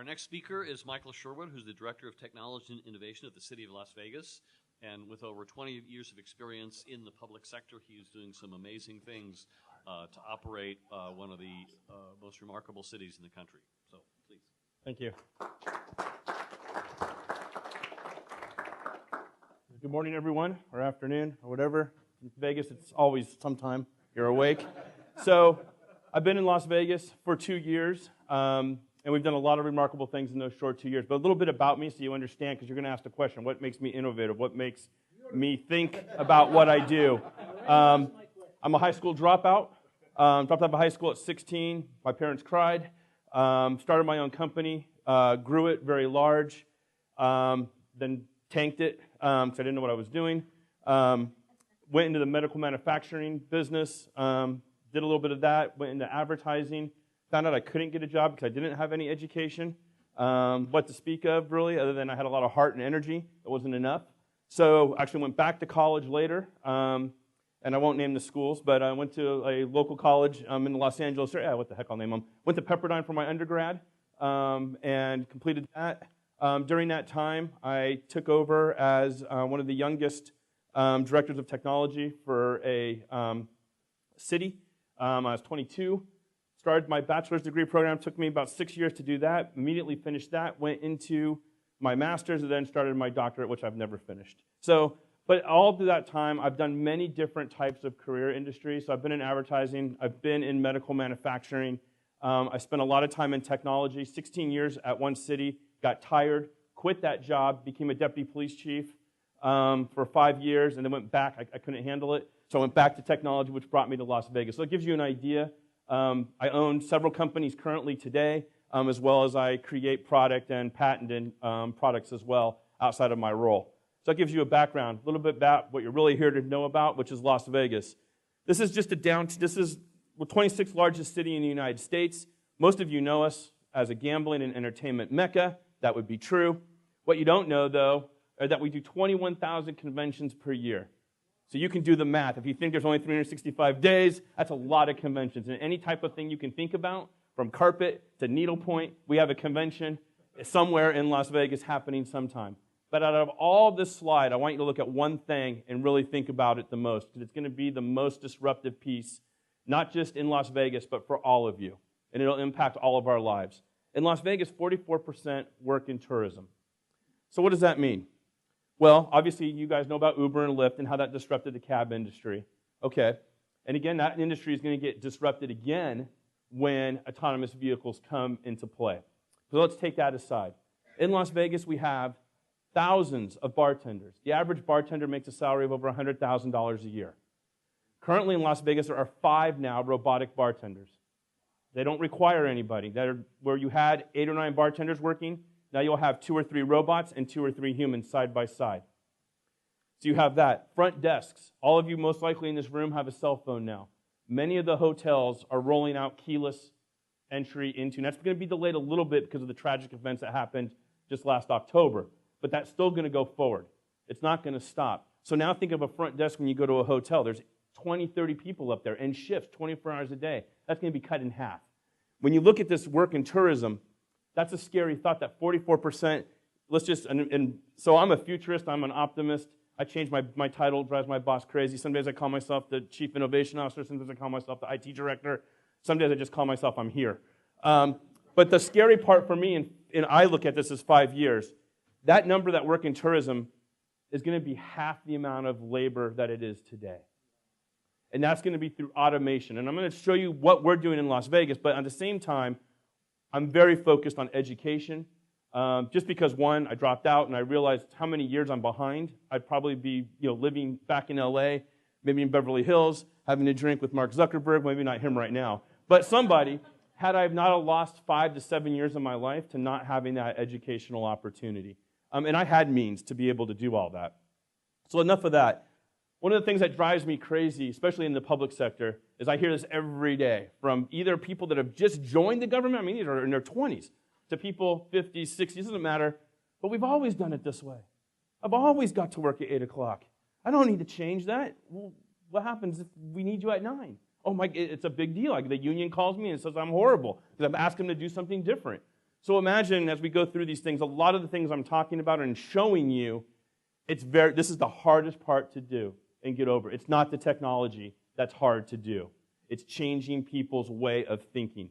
next speaker is Michael Sherwood, who's the Director of Technology and Innovation at the City of Las Vegas. And with over 20 years of experience in the public sector, he's doing some amazing things to operate one of the most remarkable cities in the country. So, please. Thank you. Good morning, everyone, or afternoon, or whatever. In Vegas, it's always sometime you're awake. So, I've been in Las Vegas for 2 years. And we've done a lot of remarkable things in those short 2 years. But a little bit about me so you understand, because you're going to ask the question, what makes me innovative? What makes me think about what I do? I'm a high school dropout. Dropped out of high school at 16. My parents cried. Started my own company. Grew it very large. Then tanked it because I didn't know what I was doing. Went into the medical manufacturing business. Did a little bit of that. Went into advertising. Found out I couldn't get a job because I didn't have any education, what to speak of, really, other than I had a lot of heart and energy. It wasn't enough. So I actually went back to college later, and I won't name the schools, but I went to a local college in the Los Angeles area. What the heck, I'll name them. Went to Pepperdine for my undergrad and completed that. During that time, I took over as one of the youngest directors of technology for a city. I was 22. Started my bachelor's degree program. Took me about 6 years to do that. Immediately finished that. Went into my master's and then started my doctorate, which I've never finished. So, but all through that time, I've done many different types of career industries. So I've been in advertising. I've been in medical manufacturing. I spent a lot of time in technology. 16 years at one city. Got tired. Quit that job. Became a deputy police chief for 5 years, and then went back. I couldn't handle it. So I went back to technology, which brought me to Las Vegas. So it gives you an idea. I own several companies currently today, as well as I create product and patented products as well outside of my role. So that gives you a background, a little bit about what you're really here to know about, which is Las Vegas. This is just this is the 26th largest city in the United States. Most of you know us as a gambling and entertainment mecca. That would be true. What you don't know, though, are that we do 21,000 conventions per year. So you can do the math. If you think there's only 365 days, that's a lot of conventions. And any type of thing you can think about, from carpet to needlepoint, we have a convention somewhere in Las Vegas happening sometime. But out of all this slide, I want you to look at one thing and really think about it the most, because it's going to be the most disruptive piece, not just in Las Vegas, but for all of you. And it'll impact all of our lives. In Las Vegas, 44% work in tourism. So what does that mean? Well, obviously, you guys know about Uber and Lyft and how that disrupted the cab industry. Okay. And again, that industry is going to get disrupted again when autonomous vehicles come into play. So let's take that aside. In Las Vegas, we have thousands of bartenders. The average bartender makes a salary of over $100,000 a year. Currently in Las Vegas, there are 5 now robotic bartenders. They don't require anybody. Where you had 8 or 9 bartenders working, now you'll have 2 or 3 robots and 2 or 3 humans side by side. So you have that. Front desks. All of you most likely in this room have a cell phone now. Many of the hotels are rolling out keyless entry into, and that's going to be delayed a little bit because of the tragic events that happened just last October. But that's still going to go forward. It's not going to stop. So now think of a front desk when you go to a hotel. There's 20, 30 people up there in shifts, 24 hours a day. That's going to be cut in half. When you look at this work in tourism, that's a scary thought, that 44%, so I'm a futurist, I'm an optimist. I change my title, drives my boss crazy. Some days I call myself the Chief Innovation Officer, sometimes I call myself the IT Director. Some days I just call myself I'm here. But the scary part for me, and I look at this as 5 years, that number that work in tourism is going to be half the amount of labor that it is today. And that's going to be through automation. And I'm going to show you what we're doing in Las Vegas, but at the same time, I'm very focused on education, just because, one, I dropped out and I realized how many years I'm behind. I'd probably be living back in LA, maybe in Beverly Hills, having a drink with Mark Zuckerberg, maybe not him right now, but somebody, had I not lost 5 to 7 years of my life to not having that educational opportunity. And I had means to be able to do all that. So enough of that. One of the things that drives me crazy, especially in the public sector, is I hear this every day from either people that have just joined the government, I mean, these are in their 20s, to people 50s, 60s, it doesn't matter, but we've always done it this way. I've always got to work at 8 o'clock. I don't need to change that. Well, what happens if we need you at 9? Oh my, it's a big deal. Like the union calls me and says I'm horrible because I've asked them to do something different. So imagine as we go through these things, a lot of the things I'm talking about and showing you, this is the hardest part to do and get over. It's not the technology that's hard to do. It's changing people's way of thinking.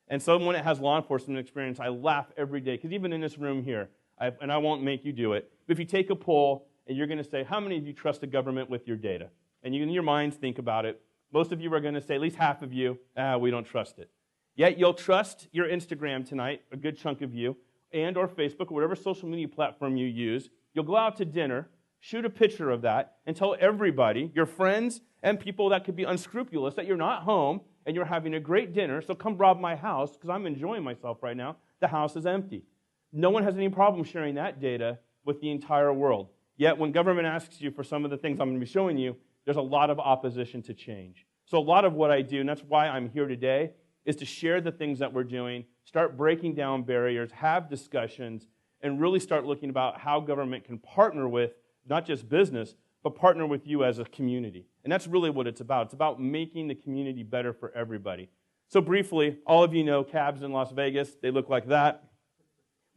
And someone that has law enforcement experience, I laugh every day, because even in this room here, and I won't make you do it, but if you take a poll and you're going to say, how many of you trust the government with your data? And you in your minds think about it. Most of you are going to say, at least half of you, we don't trust it. Yet you'll trust your Instagram tonight, a good chunk of you, and or Facebook, or whatever social media platform you use. You'll go out to dinner, shoot a picture of that, and tell everybody, your friends and people that could be unscrupulous, that you're not home and you're having a great dinner, so come rob my house because I'm enjoying myself right now. The house is empty. No one has any problem sharing that data with the entire world. Yet when government asks you for some of the things I'm going to be showing you, there's a lot of opposition to change. So a lot of what I do, and that's why I'm here today, is to share the things that we're doing, start breaking down barriers, have discussions, and really start looking about how government can partner with not just business, but partner with you as a community. And that's really what it's about. It's about making the community better for everybody. So briefly, all of you know cabs in Las Vegas. They look like that.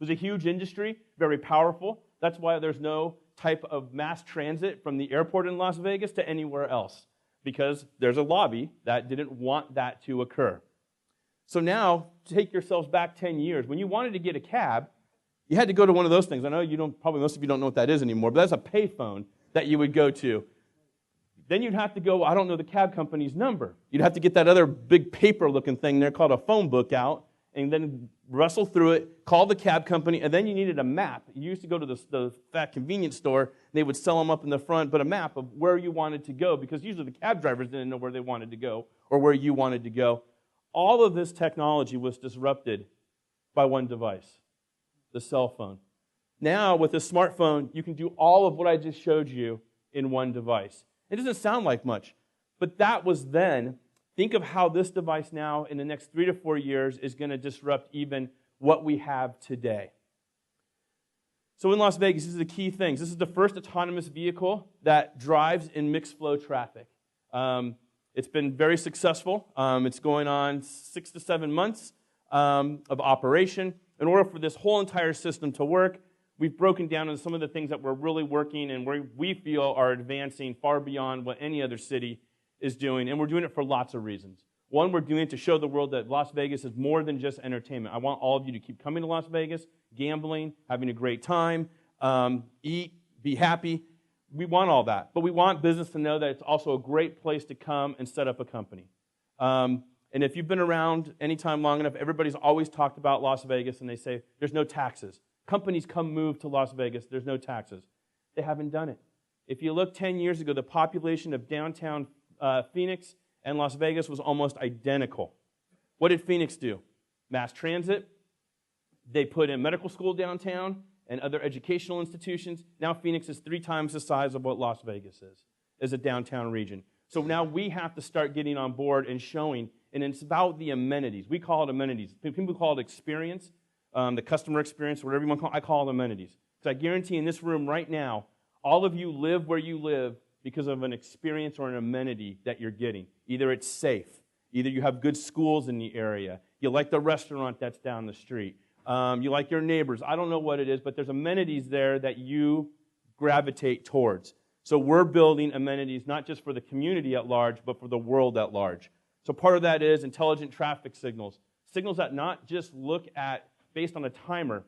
It was a huge industry, very powerful. That's why there's no type of mass transit from the airport in Las Vegas to anywhere else, because there's a lobby that didn't want that to occur. So now, take yourselves back 10 years. When you wanted to get a cab, you had to go to one of those things. I know probably most of you don't know what that is anymore, but that's a payphone that you would go to. Then you'd have to go, I don't know the cab company's number. You'd have to get that other big paper-looking thing there called a phone book out, and then wrestle through it, call the cab company, and then you needed a map. You used to go to the fat convenience store, they would sell them up in the front, but a map of where you wanted to go, because usually the cab drivers didn't know where they wanted to go or where you wanted to go. All of this technology was disrupted by one device, the cell phone. Now, with a smartphone, you can do all of what I just showed you in one device. It doesn't sound like much, but that was then. Think of how this device now, in the next 3 to 4 years, is going to disrupt even what we have today. So in Las Vegas, this is the key things. This is the first autonomous vehicle that drives in mixed flow traffic. It's been very successful. It's going on 6 to 7 months of operation. In order for this whole entire system to work, we've broken down into some of the things that we're really working and where we feel are advancing far beyond what any other city is doing, and we're doing it for lots of reasons. One, we're doing it to show the world that Las Vegas is more than just entertainment. I want all of you to keep coming to Las Vegas, gambling, having a great time, eat, be happy. We want all that, but we want business to know that it's also a great place to come and set up a company. And if you've been around any time long enough, everybody's always talked about Las Vegas, and they say, there's no taxes. Companies come move to Las Vegas, there's no taxes. They haven't done it. If you look 10 years ago, the population of downtown Phoenix and Las Vegas was almost identical. What did Phoenix do? Mass transit. They put in medical school downtown and other educational institutions. Now Phoenix is 3 times the size of what Las Vegas is as a downtown region. So now we have to start getting on board and showing, and it's about the amenities. We call it amenities. People call it experience, the customer experience, whatever you want to call it. I call it amenities. Because I guarantee in this room right now, all of you live where you live because of an experience or an amenity that you're getting. Either it's safe, either you have good schools in the area, you like the restaurant that's down the street, you like your neighbors. I don't know what it is, but there's amenities there that you gravitate towards. So we're building amenities not just for the community at large, but for the world at large. So part of that is intelligent traffic signals. Signals that not just look at, based on a timer,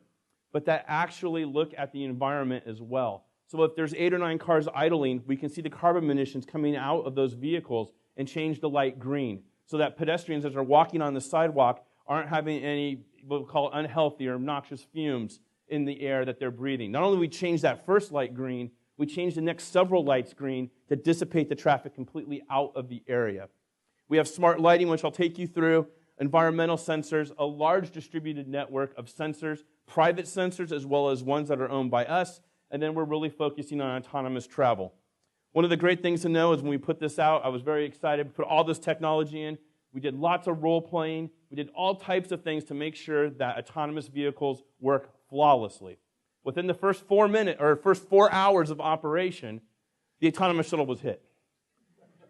but that actually look at the environment as well. So if there's 8 or 9 cars idling, we can see the carbon emissions coming out of those vehicles and change the light green so that pedestrians as are walking on the sidewalk aren't having any, what we call unhealthy or obnoxious fumes in the air that they're breathing. Not only do we change that first light green, we change the next several lights green to dissipate the traffic completely out of the area. We have smart lighting, which I'll take you through, environmental sensors, a large distributed network of sensors, private sensors as well as ones that are owned by us, and then we're really focusing on autonomous travel. One of the great things to know is when we put this out, I was very excited. We put all this technology in. We did lots of role-playing. We did all types of things to make sure that autonomous vehicles work flawlessly. Within the first 4 hours of operation, the autonomous shuttle was hit.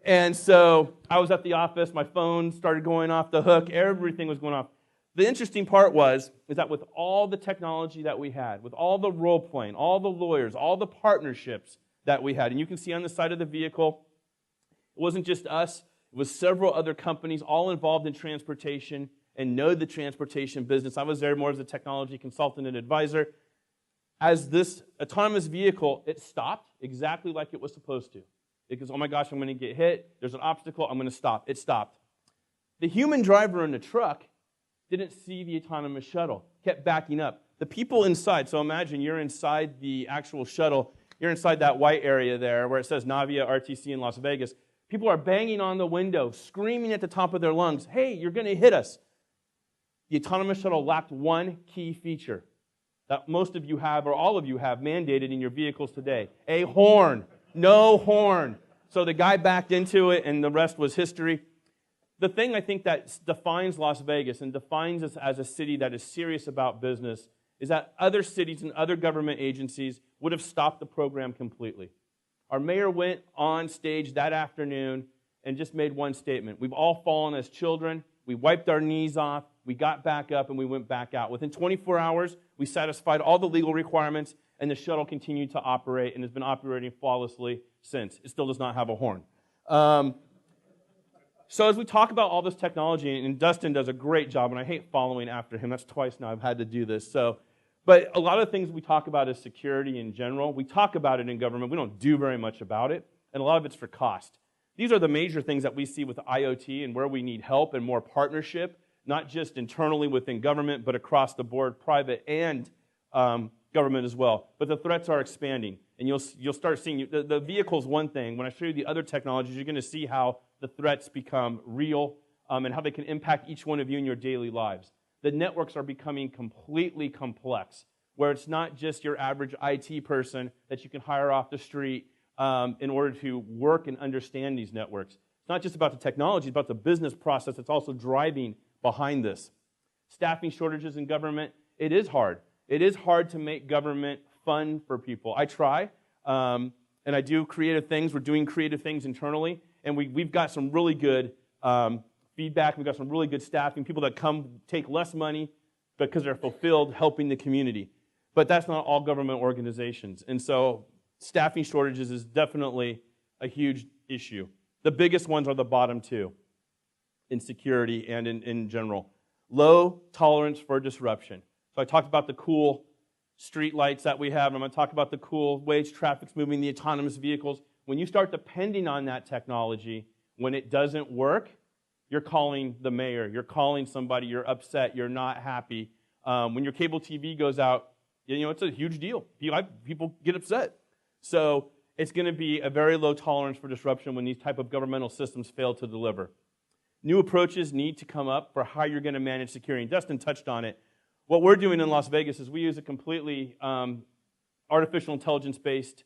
And so I was at the office. My phone started going off the hook. Everything was going off. The interesting part is that with all the technology that we had, with all the role playing, all the lawyers, all the partnerships that we had, and you can see on the side of the vehicle, it wasn't just us, it was several other companies all involved in transportation and know the transportation business. I was there more as a technology consultant and advisor. As this autonomous vehicle, it stopped exactly like it was supposed to. It goes, oh my gosh, I'm going to get hit. There's an obstacle. I'm going to stop. It stopped. The human driver in the truck didn't see the autonomous shuttle, kept backing up. The people inside, so imagine you're inside the actual shuttle. You're inside that white area there where it says Navia RTC in Las Vegas. People are banging on the window, screaming at the top of their lungs, hey, you're going to hit us. The autonomous shuttle lacked one key feature that most of you have, or all of you have, mandated in your vehicles today. A horn. No horn. So the guy backed into it, and the rest was history. The thing I think that defines Las Vegas and defines us as a city that is serious about business is that other cities and other government agencies would have stopped the program completely. Our mayor went on stage that afternoon and just made one statement. We've all fallen as children. We wiped our knees off. We got back up, and we went back out. Within 24 hours, we satisfied all the legal requirements, and the shuttle continued to operate and has been operating flawlessly since. It still does not have a horn. So as we talk about all this technology, and Dustin does a great job, and I hate following after him. That's twice now I've had to do this. But a lot of things we talk about is security in general. We talk about it in government. We don't do very much about it, and a lot of it's for cost. These are the major things that we see with IoT and where we need help and more partnership, not just internally within government, but across the board, private and government as well. But the threats are expanding, and you'll start seeing, the vehicle's one thing. When I show you the other technologies, you're going to see how the threats become real and how they can impact each one of you in your daily lives. The networks are becoming completely complex, where it's not just your average IT person that you can hire off the street in order to work and understand these networks. It's not just about the technology, it's about the business process that's also driving behind this. Staffing shortages in government, it is hard. It is hard to make government fun for people. I try, and I do creative things. We're doing creative things internally, and we've got some really good feedback. We've got some really good staffing, people that come take less money because they're fulfilled helping the community. But that's not all government organizations. And so staffing shortages is definitely a huge issue. The biggest ones are the bottom two in security and in general. Low tolerance for disruption. So I talked about the cool street lights that we have, and I'm going to talk about the cool ways traffic's moving, the autonomous vehicles. When you start depending on that technology, when it doesn't work, you're calling the mayor, you're calling somebody, you're upset, you're not happy. When your cable TV goes out, it's a huge deal. People get upset. So it's going to be a very low tolerance for disruption when these type of governmental systems fail to deliver. New approaches need to come up for how you're going to manage security. And Dustin touched on it. What we're doing in Las Vegas is we use a completely artificial intelligence-based,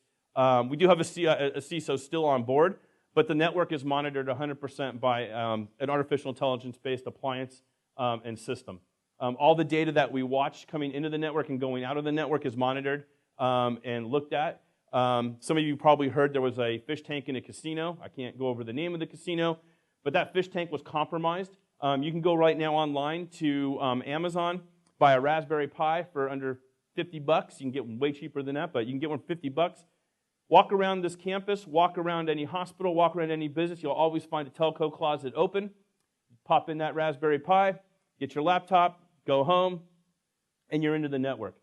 we do have a CISO still on board, but the network is monitored 100% by an artificial intelligence-based appliance and system. All the data that we watch coming into the network and going out of the network is monitored and looked at. Some of you probably heard there was a fish tank in a casino. I can't go over the name of the casino, but that fish tank was compromised. You can go right now online to Amazon, buy a Raspberry Pi for under $50. You can get one way cheaper than that, but you can get one for $50. Walk around this campus, walk around any hospital, walk around any business. You'll always find a telco closet open. Pop in that Raspberry Pi, get your laptop, go home, and you're into the network.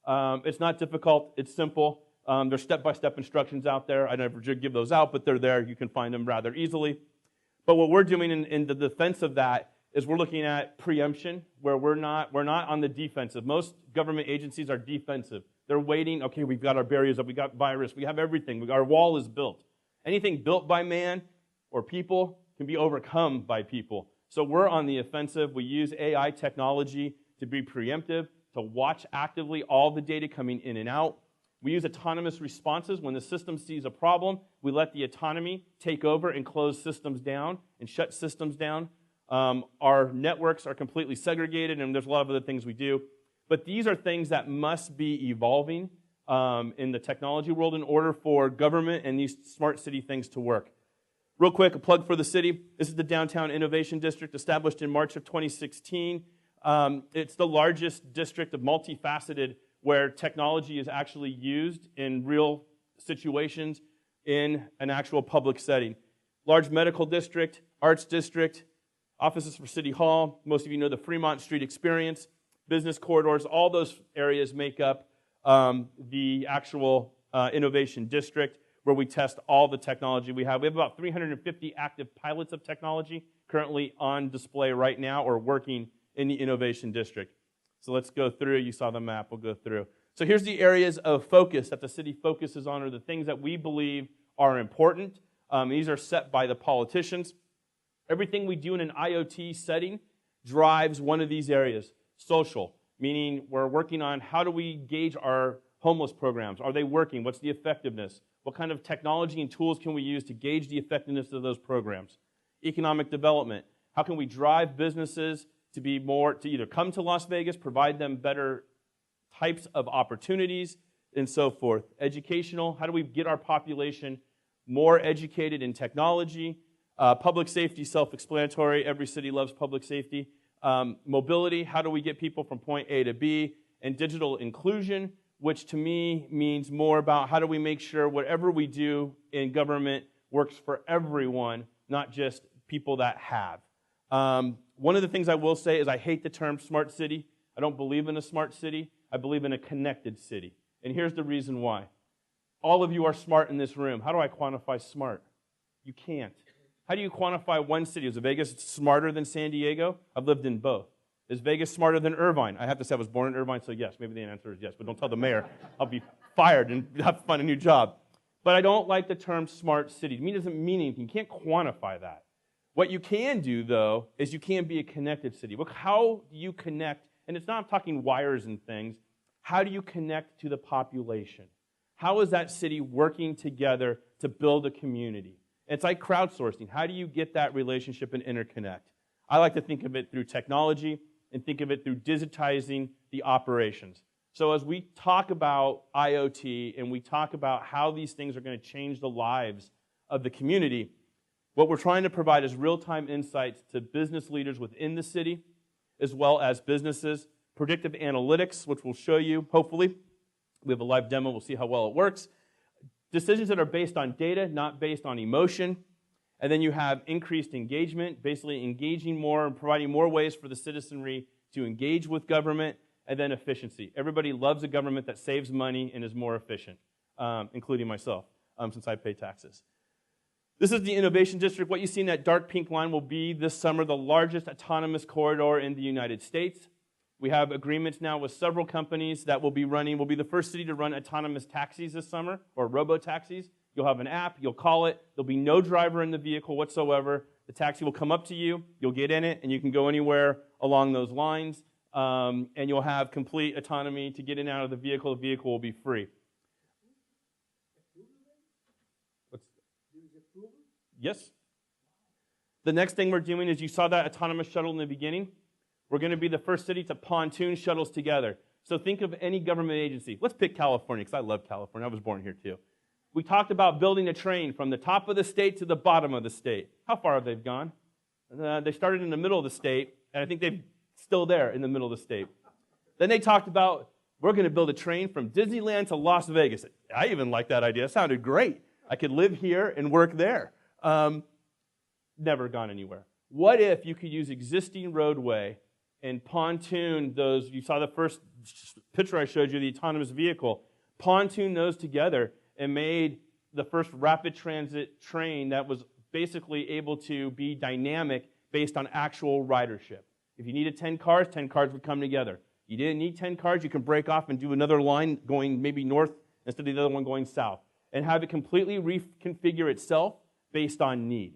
It's not difficult. It's simple. There's step-by-step instructions out there. I never give those out, but they're there. You can find them rather easily. But what we're doing in the defense of that is we're looking at preemption, where we're not on the defensive. Most government agencies are defensive. They're waiting. Okay, we've got our barriers up. We've got virus. We have everything. Our wall is built. Anything built by man or people can be overcome by people. So we're on the offensive. We use AI technology to be preemptive, to watch actively all the data coming in and out. We use autonomous responses. When the system sees a problem, we let the autonomy take over and close systems down and shut systems down. Our networks are completely segregated, and there's a lot of other things we do. But these are things that must be evolving in the technology world in order for government and these smart city things to work. Real quick, a plug for the city. This is the Downtown Innovation District, established in March of 2016. It's the largest district of multifaceted where technology is actually used in real situations in an actual public setting. Large medical district, arts district, offices for City Hall. Most of you know the Fremont Street experience, business corridors. All those areas make up the actual innovation district where we test all the technology we have. We have about 350 active pilots of technology currently on display right now or working in the innovation district. So let's go through. You saw the map. We'll go through. So here's the areas of focus that the city focuses on, or the things that we believe are important. These are set by the politicians. Everything we do in an IoT setting drives one of these areas. Social, meaning we're working on how do we gauge our homeless programs. Are they working? What's the effectiveness? What kind of technology and tools can we use to gauge the effectiveness of those programs? Economic development. How can we drive businesses to either come to Las Vegas, provide them better types of opportunities, and so forth. Educational. How do we get our population more educated in technology? Public safety, self-explanatory. Every city loves public safety. Mobility. How do we get people from point A to B? And digital inclusion, which to me means more about how do we make sure whatever we do in government works for everyone, not just people that have. One of the things I will say is I hate the term smart city. I don't believe in a smart city. I believe in a connected city. And here's the reason why. All of you are smart in this room. How do I quantify smart? You can't. How do you quantify one city? Is Vegas smarter than San Diego? I've lived in both. Is Vegas smarter than Irvine? I have to say I was born in Irvine, so yes. Maybe the answer is yes, but don't tell the mayor. I'll be fired and have to find a new job. But I don't like the term smart city. To me, it doesn't mean anything. You can't quantify that. What you can do, though, is you can be a connected city. Look, how do you connect? And it's not I'm talking wires and things. How do you connect to the population? How is that city working together to build a community? It's like crowdsourcing. How do you get that relationship and interconnect? I like to think of it through technology and think of it through digitizing the operations. So as we talk about IoT and we talk about how these things are going to change the lives of the community, what we're trying to provide is real-time insights to business leaders within the city, as well as businesses, predictive analytics, which we'll show you, hopefully. We have a live demo. We'll see how well it works. Decisions that are based on data, not based on emotion. And then you have increased engagement, basically engaging more and providing more ways for the citizenry to engage with government, and then efficiency. Everybody loves a government that saves money and is more efficient, including myself, since I pay taxes. This is the Innovation District. What you see in that dark pink line will be this summer the largest autonomous corridor in the United States. We have agreements now with several companies that will be running. We'll be the first city to run autonomous taxis this summer, or robo-taxis. You'll have an app, you'll call it, there'll be no driver in the vehicle whatsoever. The taxi will come up to you, you'll get in it, and you can go anywhere along those lines, and you'll have complete autonomy to get in and out of the vehicle. The vehicle will be free. Yes. The next thing we're doing is you saw that autonomous shuttle in the beginning. We're going to be the first city to pontoon shuttles together. So think of any government agency. Let's pick California, because I love California. I was born here too. We talked about building a train from the top of the state to the bottom of the state. How far have they gone? They started in the middle of the state, and I think they're still there in the middle of the state. Then they talked about, we're going to build a train from Disneyland to Las Vegas. I even liked that idea. It sounded great. I could live here and work there. Never gone anywhere. What if you could use existing roadway and pontoon those? You saw the first picture I showed you, the autonomous vehicle. Pontoon those together and made the first rapid transit train that was basically able to be dynamic based on actual ridership. If you needed 10 cars would come together. You didn't need 10 cars, you can break off and do another line going maybe north instead of the other one going south, and have it completely reconfigure itself based on need.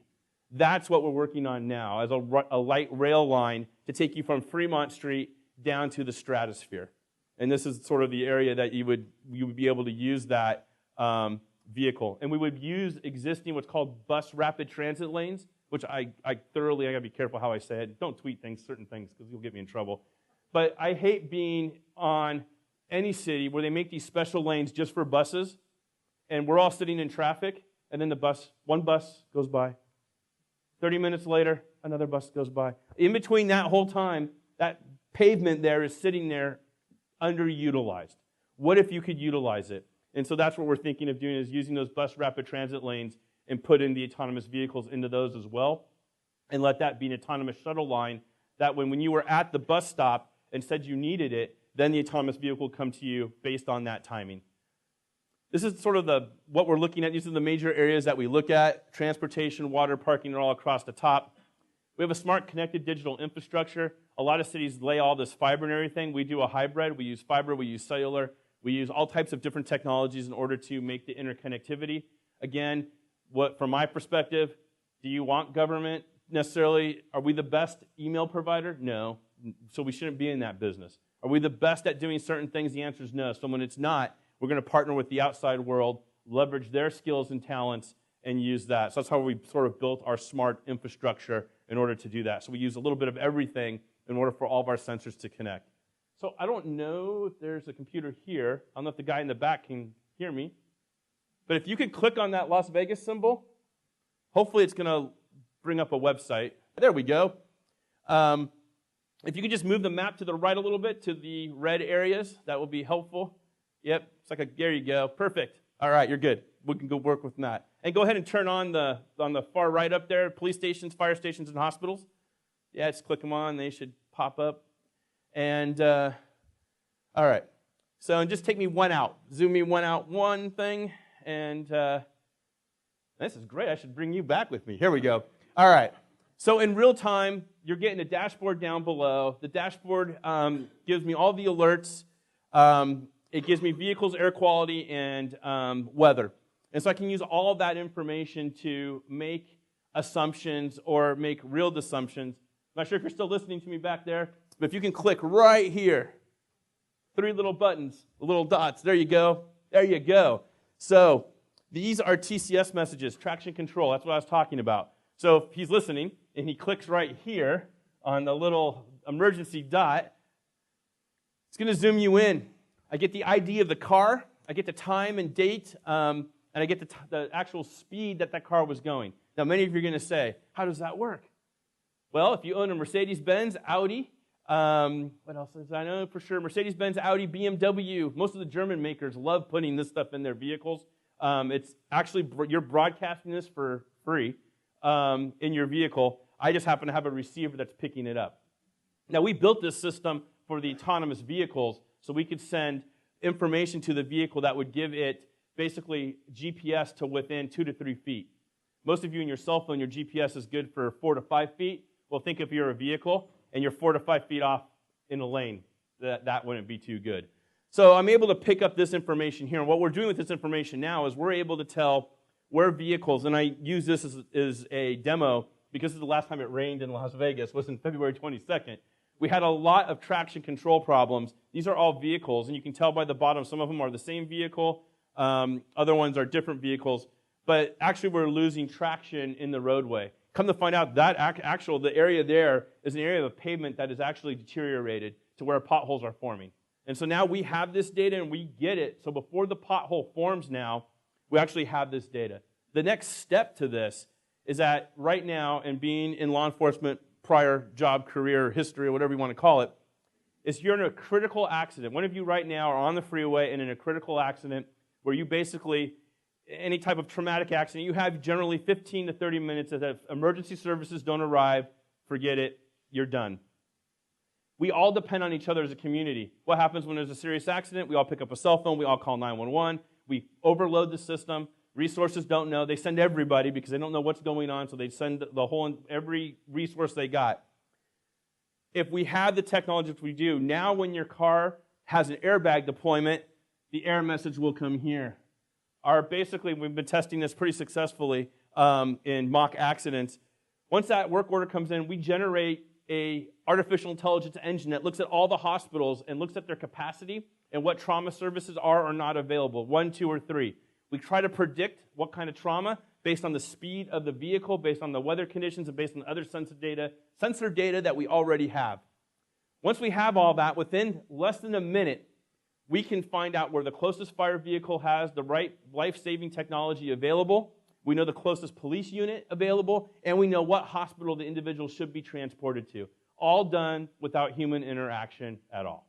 That's what we're working on now as a light rail line to take you from Fremont Street down to the stratosphere. And this is sort of the area that you would be able to use that vehicle. And we would use existing what's called bus rapid transit lanes, which I got to be careful how I say it. Don't tweet certain things, because you'll get me in trouble. But I hate being on any city where they make these special lanes just for buses, and we're all sitting in traffic, and then one bus goes by. 30 minutes later, another bus goes by. In between that whole time, that pavement there is sitting there underutilized. What if you could utilize it? And so that's what we're thinking of doing, is using those bus rapid transit lanes and put in the autonomous vehicles into those as well, and let that be an autonomous shuttle line, that when you were at the bus stop and said you needed it, then the autonomous vehicle would come to you based on that timing. This is sort of what we're looking at. These are the major areas that we look at. Transportation, water, parking are all across the top. We have a smart connected digital infrastructure. A lot of cities lay all this fiber and everything. We do a hybrid. We use fiber, we use cellular, we use all types of different technologies in order to make the interconnectivity. Again, from my perspective, do you want government necessarily? Are we the best email provider? No. So we shouldn't be in that business. Are we the best at doing certain things? The answer is no. So when it's not, we're going to partner with the outside world, leverage their skills and talents, and use that. So that's how we sort of built our smart infrastructure in order to do that. So we use a little bit of everything in order for all of our sensors to connect. So I don't know if there's a computer here. I don't know if the guy in the back can hear me. But if you could click on that Las Vegas symbol, hopefully it's going to bring up a website. There we go. If you could just move the map to the right a little bit, to the red areas, that will be helpful. Yep, it's like there you go. Perfect. All right, you're good. We can go work with that. And go ahead and turn on the far right up there, police stations, fire stations, and hospitals. Yeah, just click them on. They should pop up. And, all right. So and just take me one out. Zoom me one out, one thing. And this is great. I should bring you back with me. Here we go. All right. So in real time, you're getting a dashboard down below. The dashboard gives me all the alerts. It gives me vehicles, air quality, and weather. And so I can use all of that information to make assumptions or make real assumptions. I'm not sure if you're still listening to me back there, but if you can click right here, 3 little buttons, little dots, there you go. There you go. So these are TCS messages, traction control. That's what I was talking about. So if he's listening and he clicks right here on the little emergency dot, it's going to zoom you in. I get the ID of the car, I get the time and date, and I get the actual speed that car was going. Now, many of you are going to say, how does that work? Well, if you own a Mercedes-Benz, Audi, what else is I know for sure? Mercedes-Benz, Audi, BMW. Most of the German makers love putting this stuff in their vehicles. It's actually, you're broadcasting this for free in your vehicle. I just happen to have a receiver that's picking it up. Now, we built this system for the autonomous vehicles so we could send information to the vehicle that would give it basically GPS to within 2 to 3 feet. Most of you in your cell phone, your GPS is good for 4 to 5 feet. Well, think if you're a vehicle and you're 4 to 5 feet off in a lane, that wouldn't be too good. So I'm able to pick up this information here. And what we're doing with this information now is we're able to tell where vehicles, and I use this as a demo because this is the last time it rained in Las Vegas, was in February 22nd. We had a lot of traction control problems. These are all vehicles, and you can tell by the bottom, some of them are the same vehicle, other ones are different vehicles, but actually we're losing traction in the roadway. Come to find out that the area there is an area of pavement that is actually deteriorated to where potholes are forming. And so now we have this data and we get it. So before the pothole forms now, we actually have this data. The next step to this is that right now, and being in law enforcement, prior job, career, history, or whatever you want to call it, is you're in a critical accident. One of you right now are on the freeway and in a critical accident where you basically, any type of traumatic accident, you have generally 15 to 30 minutes. If emergency services don't arrive, forget it, you're done. We all depend on each other as a community. What happens when there's a serious accident? We all pick up a cell phone, we all call 911, we overload the system. Resources don't know. They send everybody because they don't know what's going on, so they send every resource they got. If we have the technology that we do, now when your car has an airbag deployment, the error message will come here. Basically, we've been testing this pretty successfully in mock accidents. Once that work order comes in, we generate a artificial intelligence engine that looks at all the hospitals and looks at their capacity and what trauma services are or not available, 1, 2, or 3. We try to predict what kind of trauma based on the speed of the vehicle, based on the weather conditions, and based on other sensor data that we already have. Once we have all that, within less than a minute, we can find out where the closest fire vehicle has the right life-saving technology available. We know the closest police unit available, and we know what hospital the individual should be transported to. all done without human interaction at all.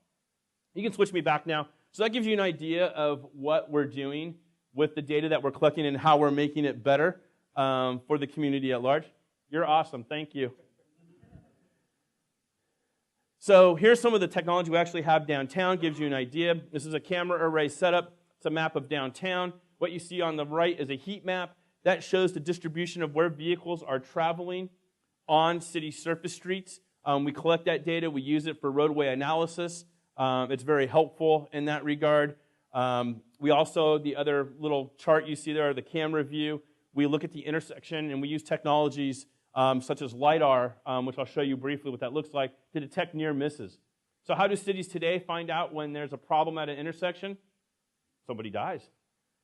You can switch me back now. So that gives you an idea of what we're doing with the data that we're collecting and how we're making it better for the community at large. You're awesome. Thank you. So here's some of the technology we actually have downtown. Gives you an idea. This is a camera array setup. It's a map of downtown. What you see on the right is a heat map. That shows the distribution of where vehicles are traveling on city surface streets. We collect that data. We use it for roadway analysis. It's very helpful in that regard. We also, the other little chart you see there, the camera view. We look at the intersection, and we use technologies such as LiDAR, which I'll show you briefly what that looks like, to detect near misses. So how do cities today find out when there's a problem at an intersection? Somebody dies.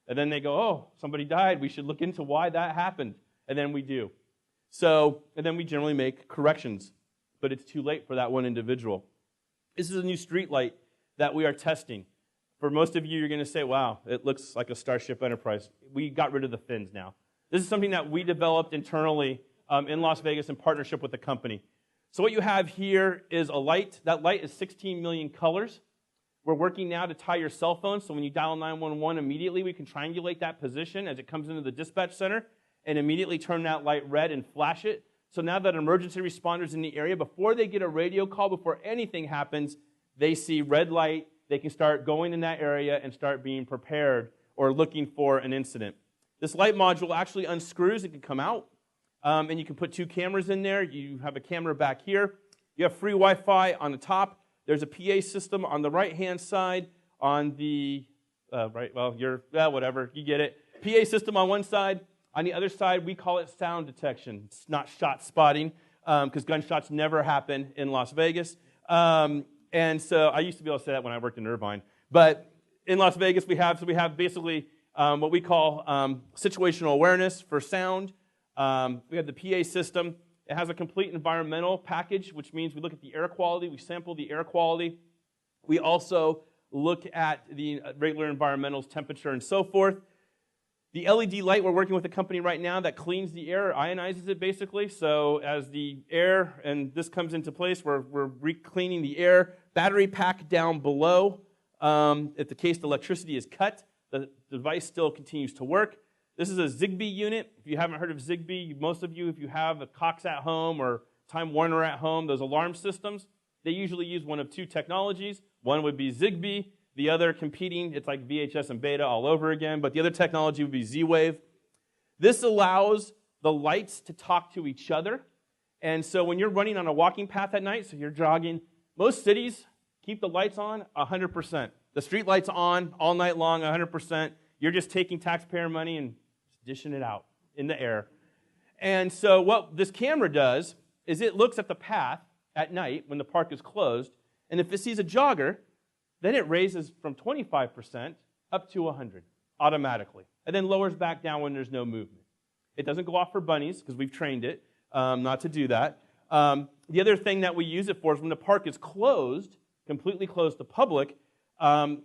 And then they go, oh, somebody died. We should look into why that happened. And then we do. So, and then we generally make corrections. But it's too late for that one individual. This is a new street light that we are testing. For most of you, you're going to say, wow, it looks like a Starship Enterprise. We got rid of the fins now. This is something that we developed internally in Las Vegas in partnership with the company. So what you have here is a light. That light is 16 million colors. We're working now to tie your cell phone, so when you dial 911, immediately we can triangulate that position as it comes into the dispatch center and immediately turn that light red and flash it. So now that emergency responders in the area, before they get a radio call, before anything happens, they see red light, they can start going in that area and start being prepared or looking for an incident. This light module actually unscrews, it can come out, and you can put 2 cameras in there. You have a camera back here. You have free Wi-Fi on the top. There's a PA system on the right-hand side. On the whatever, you get it. PA system on one side. On the other side, we call it sound detection. It's not shot spotting because gunshots never happen in Las Vegas. And so I used to be able to say that when I worked in Irvine. But in Las Vegas, we have basically what we call situational awareness for sound. We have the PA system. It has a complete environmental package, which means we look at the air quality, we sample the air quality. We also look at the regular environmentals, temperature, and so forth. The LED light, we're working with a company right now that cleans the air, ionizes it basically. So as the air, and this comes into place, we're re-cleaning the air. Battery pack down below. If the case the electricity is cut, the device still continues to work. This is a Zigbee unit. If you haven't heard of Zigbee, most of you, if you have a Cox at home or Time Warner at home, those alarm systems, they usually use one of 2 technologies. One would be Zigbee. The other competing, it's like VHS and Beta all over again, but the other technology would be Z-Wave. This allows the lights to talk to each other. And so when you're running on a walking path at night, so you're jogging, most cities keep the lights on 100%. The street lights on all night long, 100%. You're just taking taxpayer money and dishing it out in the air. And so what this camera does is it looks at the path at night when the park is closed, and if it sees a jogger, then it raises from 25% up to 100 automatically, and then lowers back down when there's no movement. It doesn't go off for bunnies because we've trained it not to do that. The other thing that we use it for is when the park is closed, completely closed to public, and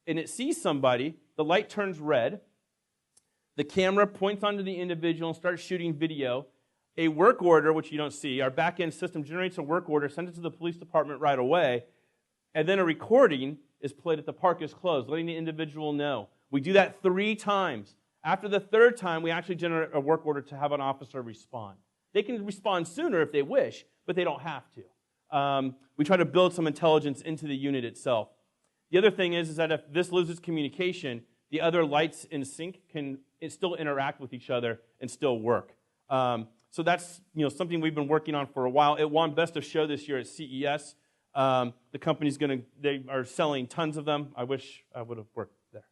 it sees somebody, the light turns red. The camera points onto the individual and starts shooting video. A work order, which you don't see, our back-end system generates a work order, sends it to the police department right away, and then a recording is played if the park is closed, letting the individual know. We do that 3 times. After the 3rd time, we actually generate a work order to have an officer respond. They can respond sooner if they wish, but they don't have to. We try to build some intelligence into the unit itself. The other thing is that if this loses communication, the other lights in sync can still interact with each other and still work. So that's something we've been working on for a while. It won Best of Show this year at CES. The company's they are selling tons of them. I wish I would have worked there.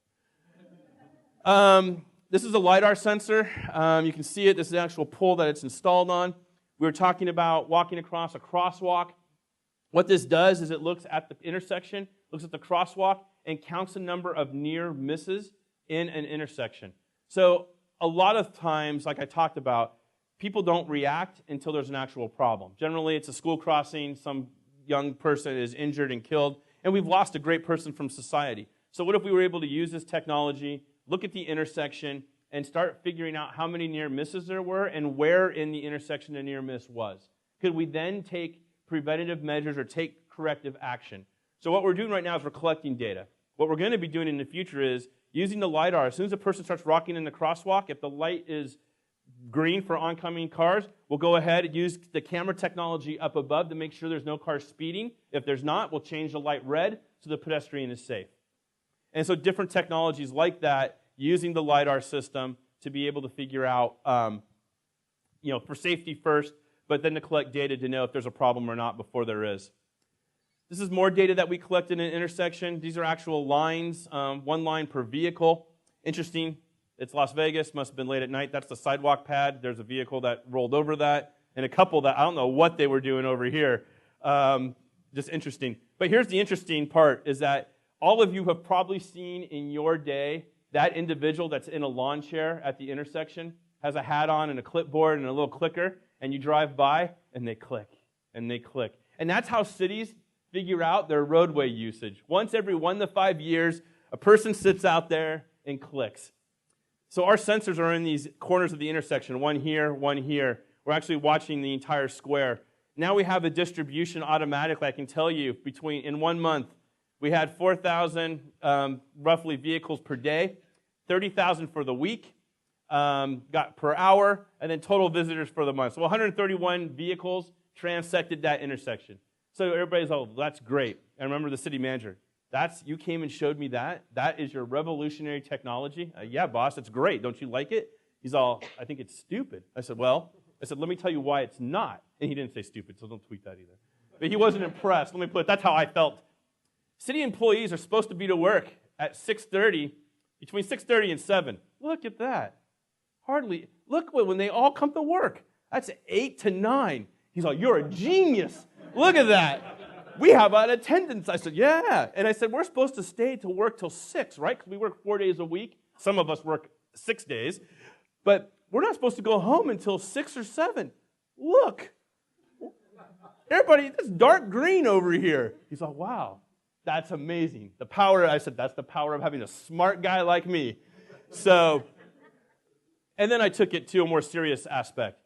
This is a LiDAR sensor. You can see it. This is the actual pole that it's installed on. We were talking about walking across a crosswalk. What this does is it looks at the intersection, looks at the crosswalk, and counts the number of near misses in an intersection. So a lot of times, like I talked about, people don't react until there's an actual problem. Generally, it's a school crossing, some young person is injured and killed, and we've lost a great person from society. So what if we were able to use this technology, look at the intersection, and start figuring out how many near misses there were and where in the intersection a near miss was? Could we then take preventative measures or take corrective action. So what we're doing right now is we're collecting data. What we're going to be doing in the future is using the LiDAR. As soon as a person starts walking in the crosswalk, if the light is green for oncoming cars, we'll go ahead and use the camera technology up above to make sure there's no cars speeding. If there's not, we'll change the light red so the pedestrian is safe. And so different technologies like that, using the LiDAR system to be able to figure out, for safety first, but then to collect data to know if there's a problem or not before there is. This is more data that we collect in an intersection. These are actual lines, one line per vehicle. Interesting, it's Las Vegas, must have been late at night. That's the sidewalk pad. There's a vehicle that rolled over that, and a couple that, I don't know what they were doing over here. Just interesting. But here's the interesting part, is that all of you have probably seen in your day that individual that's in a lawn chair at the intersection, has a hat on and a clipboard and a little clicker, and you drive by, and they click, and they click. And that's how cities figure out their roadway usage. Once every 1 to 5 years, a person sits out there and clicks. So our sensors are in these corners of the intersection, one here, one here. We're actually watching the entire square. Now we have a distribution automatically. I can tell you, in 1 month, we had 4,000 roughly vehicles per day, 30,000 for the week, got per hour, and then total visitors for the month. So 131 vehicles transected that intersection. So everybody's all, that's great. And remember the city manager, you came and showed me that? That is your revolutionary technology? Yeah, boss, it's great. Don't you like it? He's all, I think it's stupid. I said, let me tell you why it's not. And he didn't say stupid, so don't tweet that either. But he wasn't impressed. Let me put it, that's how I felt. City employees are supposed to be to work at 6:30, between 6:30 and 7. Look at that. Look when they all come to work. That's 8 to 9. He's like, you're a genius. Look at that. We have an attendance. I said, yeah. And I said, we're supposed to stay to work till 6, right? Because we work 4 days a week. Some of us work 6 days. But we're not supposed to go home until 6 or 7. Look. Everybody, that's dark green over here. He's like, wow, that's amazing. I said, that's the power of having a smart guy like me. So, and then I took it to a more serious aspect.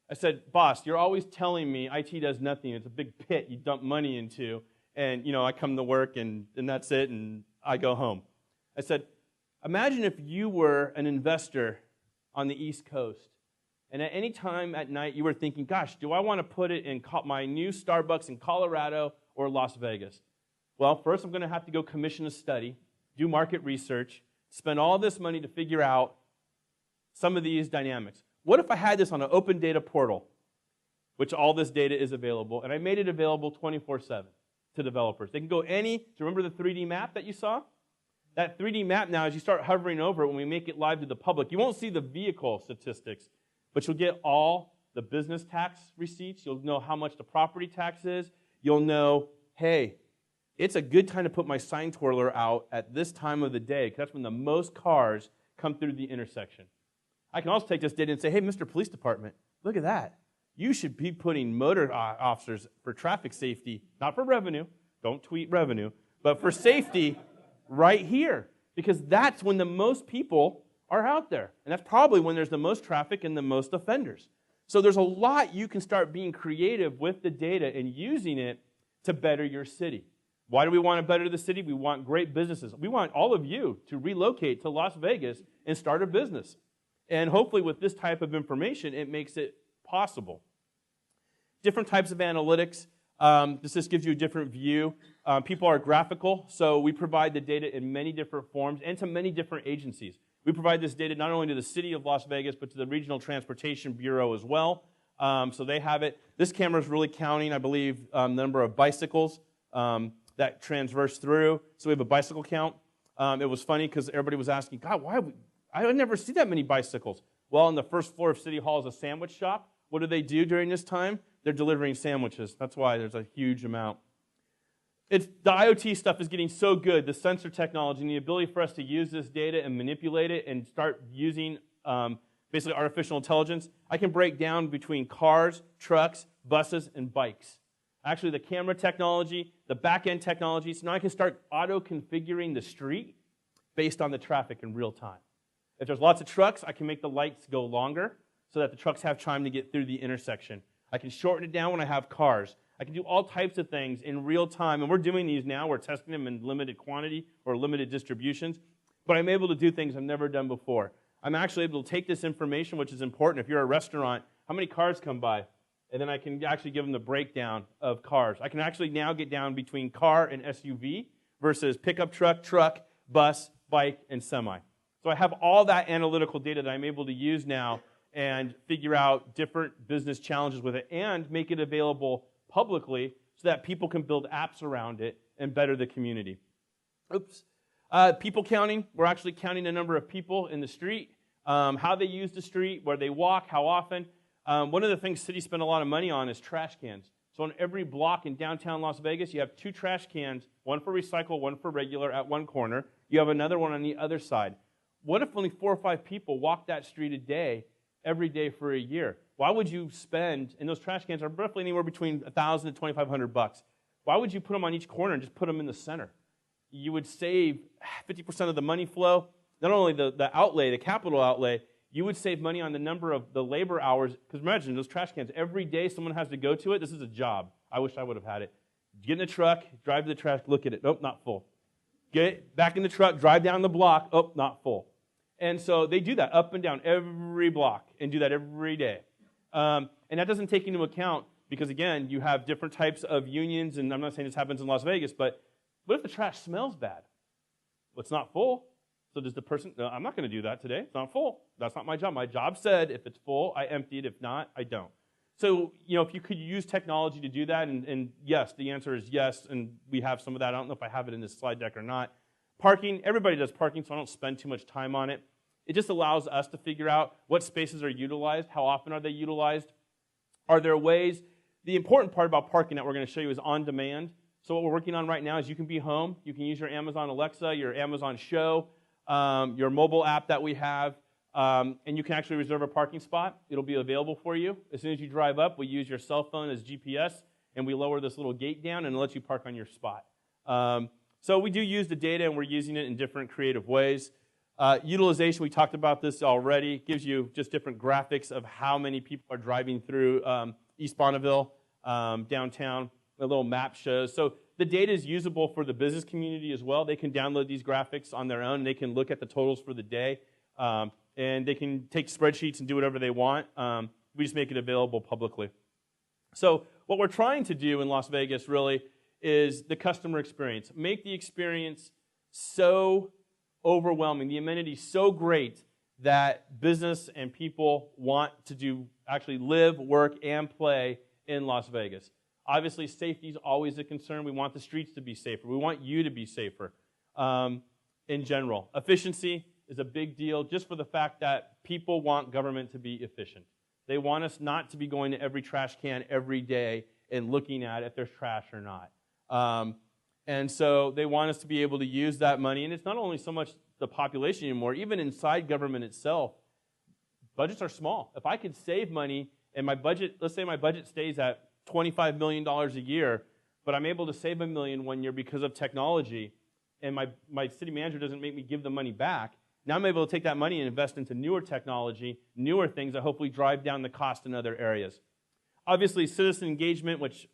I said, boss, you're always telling me IT does nothing. It's a big pit you dump money into, and I come to work and that's it, and I go home. I said, imagine if you were an investor on the East Coast, and at any time at night you were thinking, gosh, do I want to put it in my new Starbucks in Colorado or Las Vegas? Well, first I'm going to have to go commission a study, do market research, spend all this money to figure out some of these dynamics. What if I had this on an open data portal, which all this data is available, and I made it available 24/7 to developers? They can go do you remember the 3D map that you saw? That 3D map now, as you start hovering over it, when we make it live to the public, you won't see the vehicle statistics, but you'll get all the business tax receipts. You'll know how much the property tax is. You'll know, hey, it's a good time to put my sign twirler out at this time of the day, because that's when the most cars come through the intersection. I can also take this data and say, hey, Mr. Police Department, look at that. You should be putting motor officers for traffic safety, not for revenue, don't tweet revenue, but for safety right here, because that's when the most people are out there. And that's probably when there's the most traffic and the most offenders. So there's a lot you can start being creative with the data and using it to better your city. Why do we want to better the city? We want great businesses. We want all of you to relocate to Las Vegas and start a business. And hopefully with this type of information, it makes it possible. Different types of analytics. This just gives you a different view. People are graphical, so we provide the data in many different forms and to many different agencies. We provide this data not only to the city of Las Vegas, but to the Regional Transportation Bureau as well. So they have it. This camera is really counting, I believe, the number of bicycles that transverse through. So we have a bicycle count. It was funny because everybody was asking, God, I never see that many bicycles. Well, on the first floor of City Hall is a sandwich shop. What do they do during this time? They're delivering sandwiches. That's why there's a huge amount. The IoT stuff is getting so good, the sensor technology and the ability for us to use this data and manipulate it and start using basically artificial intelligence. I can break down between cars, trucks, buses, and bikes. Actually, the camera technology, the back-end technology, so now I can start auto-configuring the street based on the traffic in real time. If there's lots of trucks, I can make the lights go longer so that the trucks have time to get through the intersection. I can shorten it down when I have cars. I can do all types of things in real time, and we're doing these now. We're testing them in limited quantity or limited distributions, but I'm able to do things I've never done before. I'm actually able to take this information, which is important. If you're a restaurant, how many cars come by? And then I can actually give them the breakdown of cars. I can actually now get down between car and SUV versus pickup truck, bus, bike, and semi. So I have all that analytical data that I'm able to use now and figure out different business challenges with it and make it available publicly so that people can build apps around it and better the community. Oops. People counting. We're actually counting the number of people in the street, how they use the street, where they walk, how often. One of the things cities spend a lot of money on is trash cans. So on every block in downtown Las Vegas, you have 2 trash cans, one for recycle, one for regular at one corner. You have another one on the other side. What if only 4 or 5 people walk that street a day, every day for a year? Why would you spend, and those trash cans are roughly anywhere between $1,000 to $2,500. Why would you put them on each corner and just put them in the center? You would save 50% of the money flow, not only the outlay, the capital outlay, you would save money on the number of the labor hours, because imagine those trash cans, every day someone has to go to it. This is a job. I wish I would have had it. Get in the truck, drive to the trash, look at it. Nope, not full. Get back in the truck, drive down the block. Oh, not full. And so they do that up and down every block and do that every day. And that doesn't take into account, because again, you have different types of unions, and I'm not saying this happens in Las Vegas, but what if the trash smells bad? Well, it's not full. So does the person, no, I'm not going to do that today. It's not full. That's not my job. My job said if it's full, I empty it. If not, I don't. So, if you could use technology to do that, and yes, the answer is yes, and we have some of that. I don't know if I have it in this slide deck or not. Parking, everybody does parking, so I don't spend too much time on it. It just allows us to figure out what spaces are utilized, how often are they utilized, are there ways. The important part about parking that we're going to show you is on demand. So what we're working on right now is you can be home, you can use your Amazon Alexa, your Amazon Show, your mobile app that we have, and you can actually reserve a parking spot. It'll be available for you. As soon as you drive up, we use your cell phone as GPS, and we lower this little gate down and it lets you park on your spot. So we do use the data, and we're using it in different creative ways. Utilization, we talked about this already, gives you just different graphics of how many people are driving through East Bonneville, downtown. A little map shows. So the data is usable for the business community as well. They can download these graphics on their own, and they can look at the totals for the day, and they can take spreadsheets and do whatever they want. We just make it available publicly. So what we're trying to do in Las Vegas really is the customer experience. Make the experience so overwhelming, the amenities so great that business and people want to actually live, work, and play in Las Vegas. Obviously, safety is always a concern. We want the streets to be safer. We want you to be safer in general. Efficiency is a big deal just for the fact that people want government to be efficient. They want us not to be going to every trash can every day and looking at if there's trash or not. And so they want us to be able to use that money. And it's not only so much the population anymore. Even inside government itself, budgets are small. If I could save money and my budget, let's say my budget stays at $25 million a year, but I'm able to save $1 million one year because of technology, and my city manager doesn't make me give the money back, now I'm able to take that money and invest into newer technology, newer things that hopefully drive down the cost in other areas. Obviously, citizen engagement, which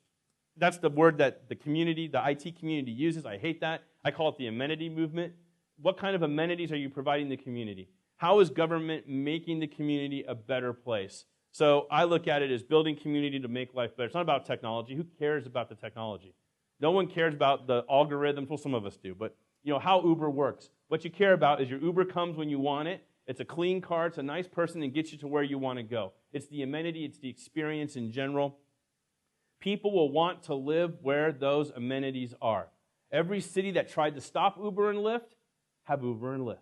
that's the word that the community, the IT community uses. I hate that. I call it the amenity movement. What kind of amenities are you providing the community? How is government making the community a better place? So I look at it as building community to make life better. It's not about technology. Who cares about the technology? No one cares about the algorithms. Well, some of us do, but how Uber works. What you care about is your Uber comes when you want it. It's a clean car. It's a nice person and gets you to where you want to go. It's the amenity. It's the experience in general. People will want to live where those amenities are. Every city that tried to stop Uber and Lyft have Uber and Lyft.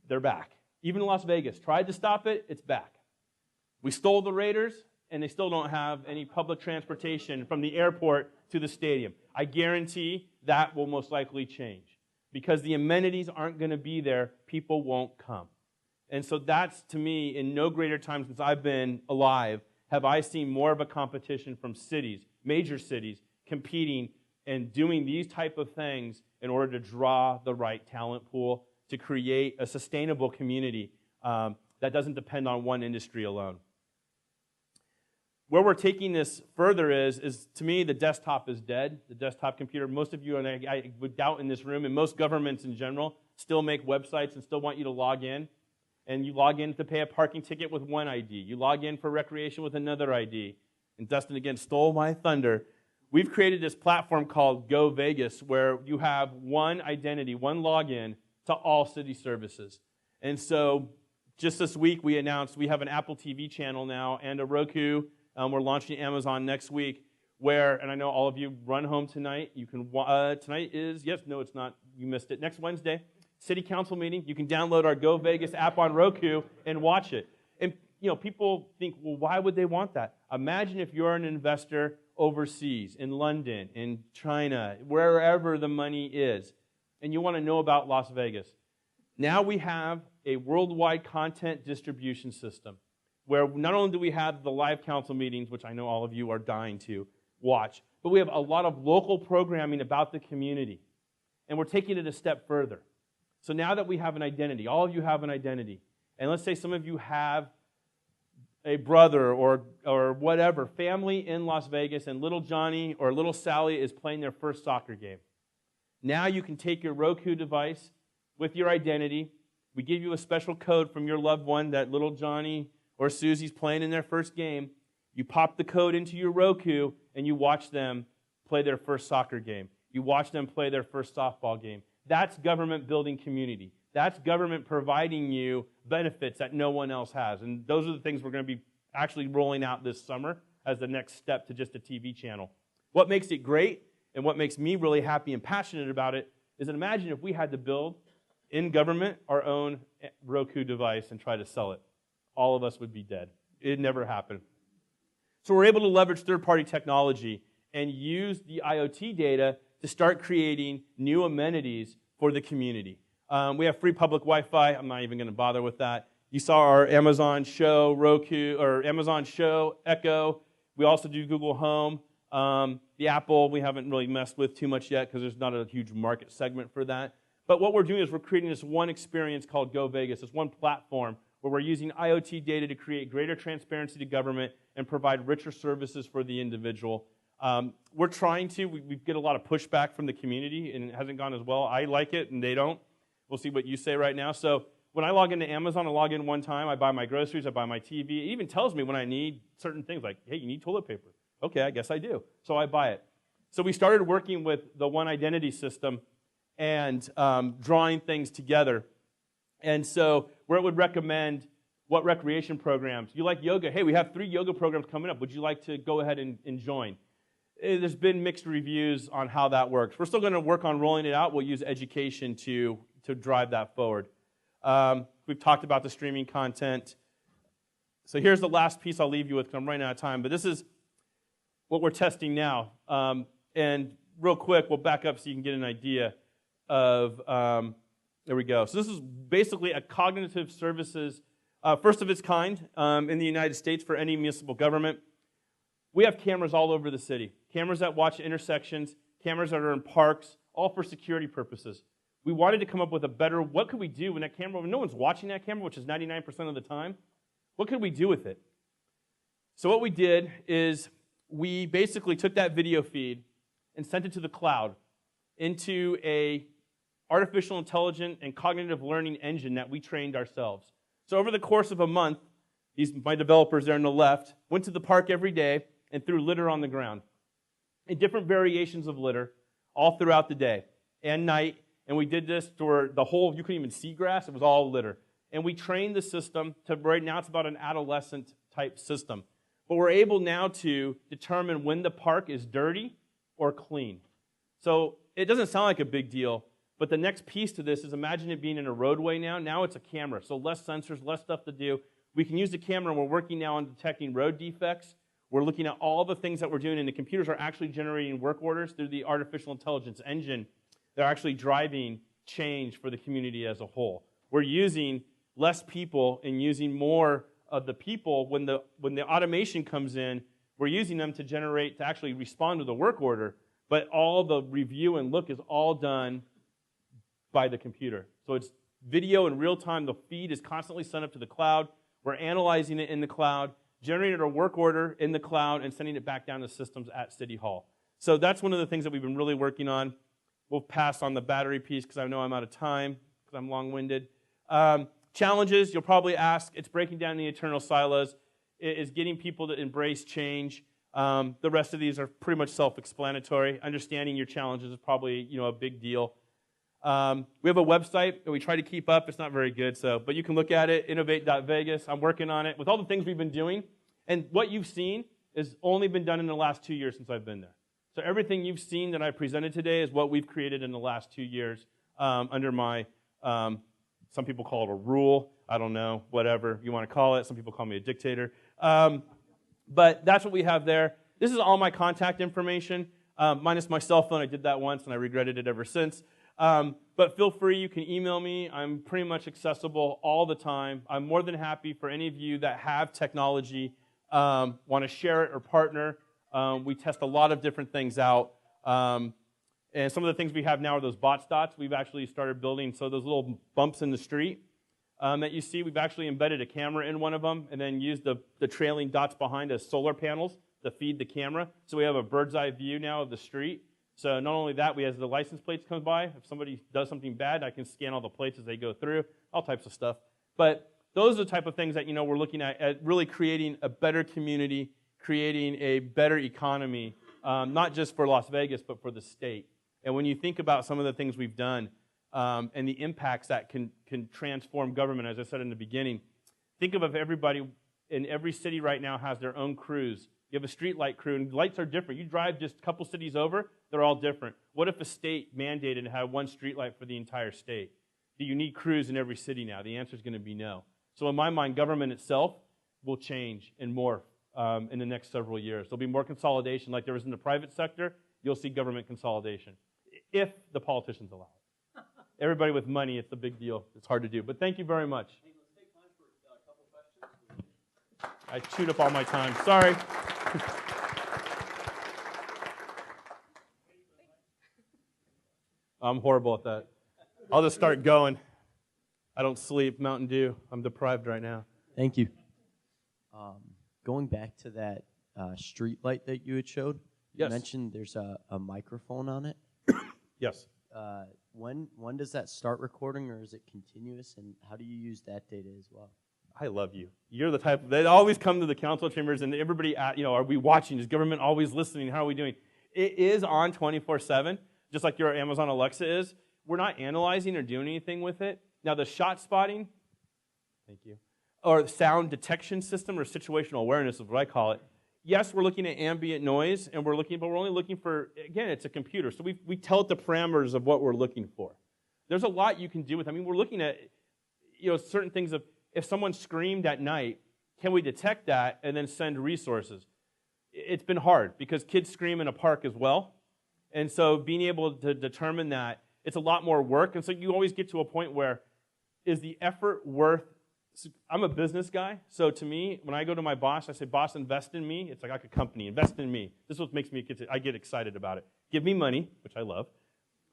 They're back. Even Las Vegas tried to stop it. It's back. We stole the Raiders, and they still don't have any public transportation from the airport to the stadium. I guarantee that will most likely change. Because the amenities aren't going to be there, people won't come. And so that's, to me, in no greater time since I've been alive, have I seen more of a competition from cities, major cities, competing and doing these type of things in order to draw the right talent pool to create a sustainable community that doesn't depend on one industry alone. where we're taking this further is to me, the desktop is dead, the desktop computer. Most of you, and I would doubt in this room, and most governments in general, still make websites and still want you to log in. And you log in to pay a parking ticket with one ID. You log in for recreation with another ID. And Dustin, again, stole my thunder. We've created this platform called Go Vegas where you have one identity, one login to all city services. And so just this week we announced we have an Apple TV channel now and a Roku. We're launching Amazon next week where, and I know all of you run home tonight. You can, tonight is, yes, no, it's not, you missed it. Next Wednesday, city council meeting. You can download our Go Vegas app on Roku and watch it. And people think, well, why would they want that? Imagine if you're an investor overseas, in London, in China, wherever the money is, and you want to know about Las Vegas. Now we have a worldwide content distribution system where not only do we have the live council meetings, which I know all of you are dying to watch, but we have a lot of local programming about the community. And we're taking it a step further. So now that we have an identity, all of you have an identity, and let's say some of you have a brother or whatever, family in Las Vegas, and little Johnny or little Sally is playing their first soccer game. Now you can take your Roku device with your identity. We give you a special code from your loved one that little Johnny or Susie's playing in their first game. You pop the code into your Roku, and you watch them play their first soccer game. You watch them play their first softball game. That's government building community. That's government providing you benefits that no one else has. And those are the things we're going to be actually rolling out this summer as the next step to just a TV channel. What makes it great and what makes me really happy and passionate about it is that imagine if we had to build in government our own Roku device and try to sell it. All of us would be dead. It'd never happen. So we're able to leverage third-party technology and use the IoT data to start creating new amenities for the community. We have free public Wi-Fi. I'm not even going to bother with that. You saw our Amazon Show, Roku, or Amazon Show, Echo. We also do Google Home. The Apple, we haven't really messed with too much yet because there's not a huge market segment for that. But what we're doing is we're creating this one experience called Go Vegas, this one platform where we're using IoT data to create greater transparency to government and provide richer services for the individual. We're trying to. We get a lot of pushback from the community, and it hasn't gone as well. I like it, and they don't. We'll see what you say right now. So when I log into Amazon, I log in one time. I buy my groceries. I buy my TV. It even tells me when I need certain things, like, hey, you need toilet paper. Okay, I guess I do. So I buy it. So we started working with the One Identity system and drawing things together. And so where it would recommend what recreation programs. You like yoga? Hey, we have 3 yoga programs coming up. Would you like to go ahead and join? There's been mixed reviews on how that works. We're still going to work on rolling it out. We'll use education to drive that forward. We've talked about the streaming content. So here's the last piece I'll leave you with because I'm running out of time. But this is what we're testing now. And real quick, we'll back up so you can get an idea of, there we go. So this is basically a cognitive services, first of its kind in the United States for any municipal government. We have cameras all over the city. Cameras that watch intersections, cameras that are in parks, all for security purposes. We wanted to come up with a better, what could we do when that camera, when no one's watching that camera, which is 99% of the time, what could we do with it? So what we did is we basically took that video feed and sent it to the cloud into a artificial intelligence and cognitive learning engine that we trained ourselves. So over the course of a month, my developers there on the left went to the park every day and threw litter on the ground, and different variations of litter all throughout the day and night. And we did this for the whole, you couldn't even see grass, it was all litter. And we trained the system to, right now it's about an adolescent type system. But we're able now to determine when the park is dirty or clean. So it doesn't sound like a big deal, but the next piece to this is imagine it being in a roadway now. Now it's a camera, so less sensors, less stuff to do. We can use the camera, and we're working now on detecting road defects. We're looking at all the things that we're doing, and the computers are actually generating work orders through the artificial intelligence engine. They're actually driving change for the community as a whole. We're using less people and using more of the people. When the automation comes in, we're using them to actually respond to the work order, but all the review and look is all done by the computer. So it's video in real time. The feed is constantly sent up to the cloud. We're analyzing it in the cloud, generating a work order in the cloud and sending it back down to systems at City Hall. So that's one of the things that we've been really working on. We'll pass on the battery piece because I know I'm out of time because I'm long-winded. Challenges, you'll probably ask, it's breaking down the internal silos. It is getting people to embrace change. The rest of these are pretty much self-explanatory. Understanding your challenges is probably a big deal. We have a website that we try to keep up. It's not very good, but you can look at it, innovate.vegas. I'm working on it with all the things we've been doing. And what you've seen has only been done in the last 2 years since I've been there. So everything you've seen that I presented today is what we've created in the last 2 years under my, some people call it a rule. I don't know, whatever you want to call it. Some people call me a dictator. But that's what we have there. This is all my contact information, minus my cell phone. I did that once, and I regretted it ever since. But feel free, you can email me. I'm pretty much accessible all the time. I'm more than happy for any of you that have technology, want to share it or partner. We test a lot of different things out. And some of the things we have now are those bot dots. We've actually started building, so those little bumps in the street that you see, we've actually embedded a camera in one of them and then used the trailing dots behind as solar panels to feed the camera. So we have a bird's eye view now of the street. So not only that, as the license plates come by, if somebody does something bad, I can scan all the plates as they go through, all types of stuff. But those are the type of things that we're looking at really creating a better community, creating a better economy, not just for Las Vegas, but for the state. And when you think about some of the things we've done and the impacts that can transform government, as I said in the beginning, think of everybody in every city right now has their own crews. You have a street light crew, and lights are different. You drive just a couple cities over, they're all different. What if a state mandated to have one street light for the entire state? Do you need crews in every city now? The answer is going to be no. So in my mind, government itself will change and morph in the next several years. There'll be more consolidation like there was in the private sector. You'll see government consolidation, if the politicians allow it. Everybody with money, it's a big deal. It's hard to do. But thank you very much. Hey, let's take time for a couple questions. I chewed up all my time. Sorry. I'm horrible at that. I'll just start going. I don't sleep. Mountain Dew. I'm deprived right now. Thank you. Going back to that street light that you had showed, Yes. you mentioned there's a microphone on it. Yes. When does that start recording, or is it continuous, and how do you use that data as well? I love you. You're the type, they always come to the council chambers and everybody, are we watching? Is government always listening? How are we doing? It is on 24/7, just like your Amazon Alexa is. We're not analyzing or doing anything with it. Now the shot spotting, thank you, or sound detection system or situational awareness is what I call it. Yes, we're looking at ambient noise but we're only looking for, again, it's a computer. So we tell it the parameters of what we're looking for. There's a lot you can do with it. I mean, we're looking at, certain things of, if someone screamed at night, can we detect that and then send resources? It's been hard because kids scream in a park as well. And so being able to determine that, it's a lot more work. And so you always get to a point where, is the effort worth, I'm a business guy. So to me, when I go to my boss, I say, boss, invest in me. It's like a company, invest in me. This is what makes me, I get excited about it. Give me money, which I love.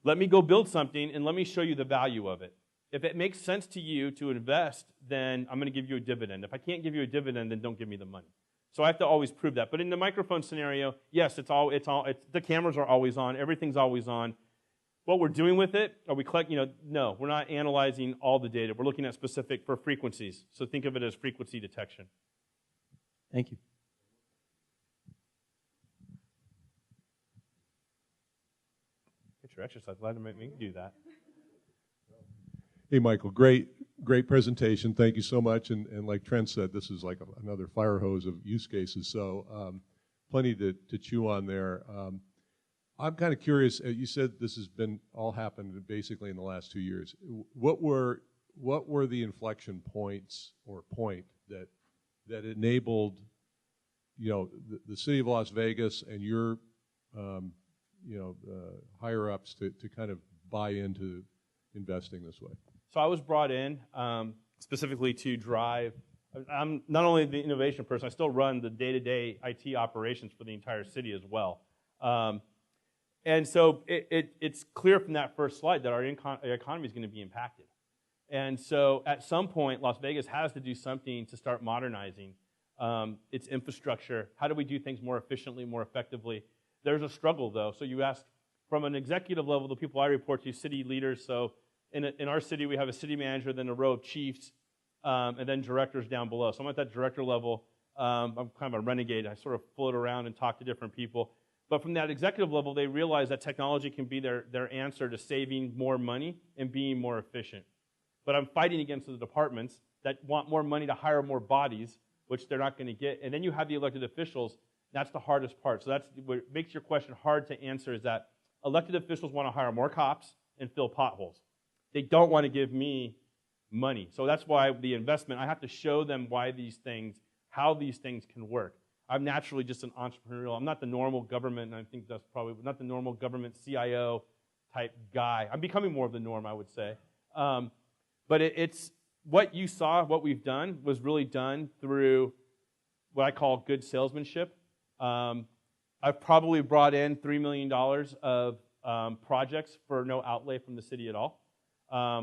Let me go build something and let me show you the value of it. If it makes sense to you to invest, then I'm going to give you a dividend. If I can't give you a dividend, then don't give me the money. So I have to always prove that. But in the microphone scenario, yes, the cameras are always on. Everything's always on. What we're doing with it, are we collecting, no, we're not analyzing all the data. We're looking at specific for frequencies. So think of it as frequency detection. Thank you. Get your exercise. Glad to make me do that. Hey, Michael, great presentation. Thank you so much. And like Trent said, this is like another fire hose of use cases. So plenty to chew on there. I'm kind of curious. You said this has been all happened basically in the last 2 years. What were the inflection points or point that enabled the city of Las Vegas and your higher ups to kind of buy into investing this way? So I was brought in specifically to drive. I'm not only the innovation person, I still run the day-to-day IT operations for the entire city as well. And so it's clear from that first slide that our economy is going to be impacted. And so at some point, Las Vegas has to do something to start modernizing. It's infrastructure. How do we do things more efficiently, more effectively? There's a struggle, though. So you ask, from an executive level, the people I report to, city leaders. So in our city, we have a city manager, then a row of chiefs, and then directors down below. So I'm at that director level. I'm kind of a renegade. I sort of float around and talk to different people. But from that executive level, they realize that technology can be their answer to saving more money and being more efficient. But I'm fighting against the departments that want more money to hire more bodies, which they're not going to get. And then you have the elected officials. That's the hardest part. So that's what makes your question hard to answer, is that elected officials want to hire more cops and fill potholes. They don't want to give me money. So that's why the investment, I have to show them why these things, how these things can work. I'm naturally just an entrepreneurial. I'm not the normal government, and I think that's probably not the normal government CIO type guy. I'm becoming more of the norm, I would say. But it's what you saw, what we've done, was really done through what I call good salesmanship. I've probably brought in $3 million of projects for no outlay from the city at all.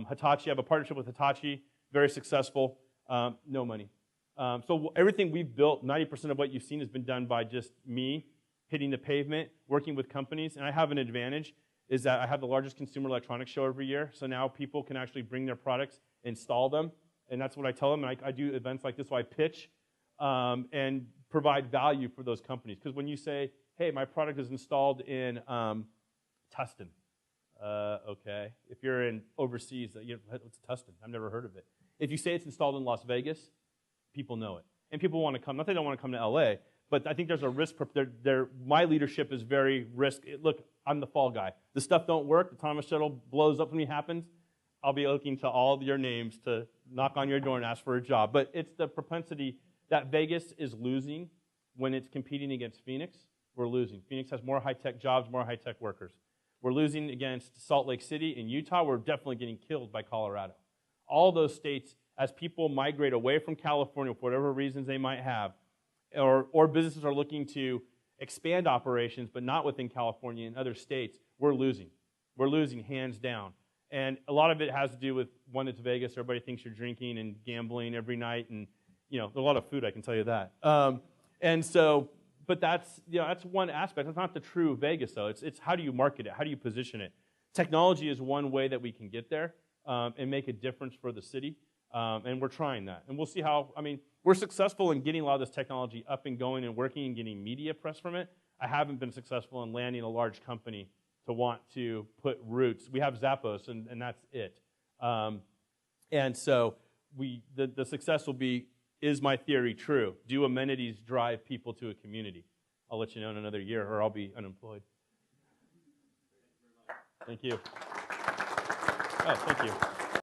Hitachi, I have a partnership with Hitachi, very successful, no money. So everything we've built, 90% of what you've seen has been done by just me hitting the pavement, working with companies. And I have an advantage, is that I have the largest consumer electronics show every year. So now people can actually bring their products, install them. And that's what I tell them. And I do events like this, so I pitch and provide value for those companies. Because when you say, hey, my product is installed in Tustin. Okay. If you're in overseas, what's Tustin? I've never heard of it. If you say it's installed in Las Vegas, people know it. And people want to come. Not that they don't want to come to LA, but I think there's a risk. My leadership is very risk. Look, I'm the fall guy. The stuff don't work. The Thomas shuttle blows up when it happens. I'll be looking to all of your names to knock on your door and ask for a job. But it's the propensity that Vegas is losing when it's competing against Phoenix. We're losing. Phoenix has more high-tech jobs, more high-tech workers. We're losing against Salt Lake City and Utah. We're definitely getting killed by Colorado. All those states, as people migrate away from California for whatever reasons they might have, or businesses are looking to expand operations but not within California and other states, we're losing. We're losing hands down. And a lot of it has to do with, one, it's Vegas. Everybody thinks you're drinking and gambling every night, and there's a lot of food, I can tell you that. And so, but that's one aspect. It's not the true Vegas, though. It's how do you market it? How do you position it? Technology is one way that we can get there and make a difference for the city. And we're trying that. And we'll see how, we're successful in getting a lot of this technology up and going and working and getting media press from it. I haven't been successful in landing a large company to want to put roots. We have Zappos, and that's it. And so the success will be, is my theory true? Do amenities drive people to a community? I'll let you know in another year, or I'll be unemployed. Thank you. Oh, thank you.